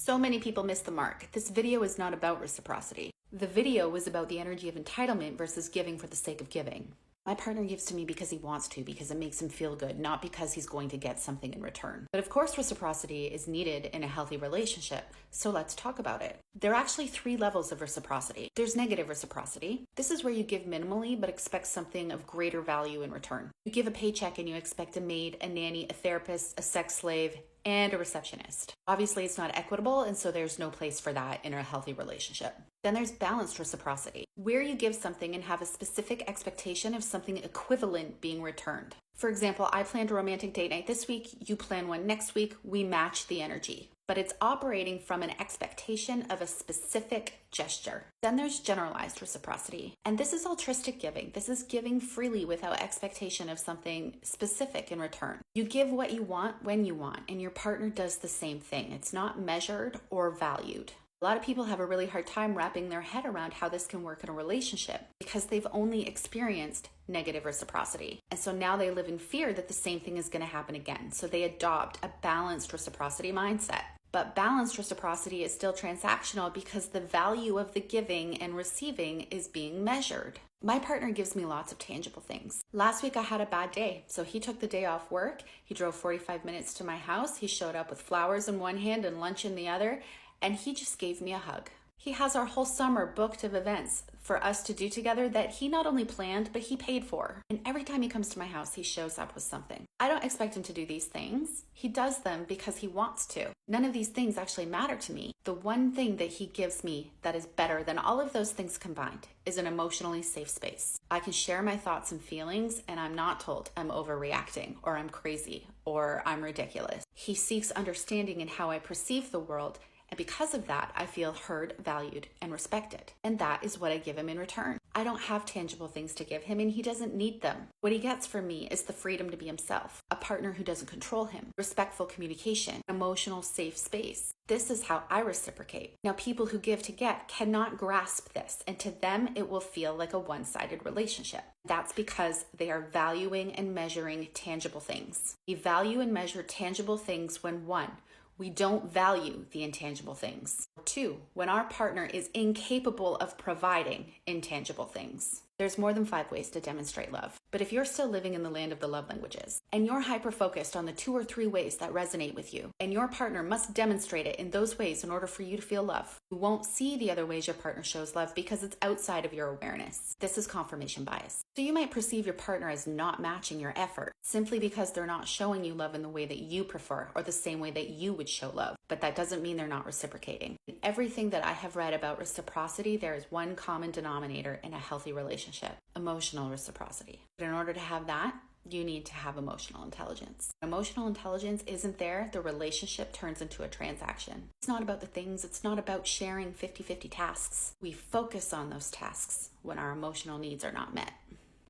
So many people miss the mark. This video is not about reciprocity. The video was about the energy of entitlement versus giving for the sake of giving. My partner gives to me because he wants to, because it makes him feel good, not because he's going to get something in return. But of course, reciprocity is needed in a healthy relationship, so let's talk about it. There are actually 3 levels of reciprocity. There's negative reciprocity. This is where you give minimally but expect something of greater value in return. You give a paycheck and you expect a maid, a nanny, a therapist, a sex slave, and a receptionist. Obviously, it's not equitable, and so there's no place for that in a healthy relationship. Then there's balanced reciprocity, where you give something and have a specific expectation of something equivalent being returned. For example, I planned a romantic date night this week, you plan one next week, we match the energy. But it's operating from an expectation of a specific gesture. Then there's generalized reciprocity. And this is altruistic giving. This is giving freely without expectation of something specific in return. You give what you want when you want, and your partner does the same thing. It's not measured or valued. A lot of people have a really hard time wrapping their head around how this can work in a relationship because they've only experienced negative reciprocity. And so now they live in fear that the same thing is going to happen again. So they adopt a balanced reciprocity mindset. But balanced reciprocity is still transactional because the value of the giving and receiving is being measured. My partner gives me lots of tangible things. Last week I had a bad day, so he took the day off work. He drove 45 minutes to my house. He showed up with flowers in one hand and lunch in the other, and he just gave me a hug. He has our whole summer booked of events for us to do together that he not only planned, but he paid for. And every time he comes to my house, he shows up with something. I don't expect him to do these things. He does them because he wants to. None of these things actually matter to me. The one thing that he gives me that is better than all of those things combined is an emotionally safe space. I can share my thoughts and feelings, and I'm not told I'm overreacting, or I'm crazy, or I'm ridiculous. He seeks understanding in how I perceive the world, and because of that, I feel heard, valued, and respected. And that is what I give him in return. I don't have tangible things to give him, and he doesn't need them. What he gets from me is the freedom to be himself, a partner who doesn't control him, respectful communication, emotional safe space. This is how I reciprocate. Now, people who give to get cannot grasp this, and to them, it will feel like a one-sided relationship. That's because they are valuing and measuring tangible things. We value and measure tangible things when 1, we don't value the intangible things. 2, when our partner is incapable of providing intangible things. There's more than 5 ways to demonstrate love. But if you're still living in the land of the love languages, and you're hyper-focused on the 2 or 3 ways that resonate with you, and your partner must demonstrate it in those ways in order for you to feel love, you won't see the other ways your partner shows love because it's outside of your awareness. This is confirmation bias. So you might perceive your partner as not matching your effort simply because they're not showing you love in the way that you prefer or the same way that you would show love. But that doesn't mean they're not reciprocating. In everything that I have read about reciprocity, there is one common denominator in a healthy relationship: emotional reciprocity. But in order to have that, you need to have emotional intelligence. Emotional intelligence isn't there, the relationship turns into a transaction. It's not about the things, it's not about sharing 50-50 tasks. We focus on those tasks when our emotional needs are not met.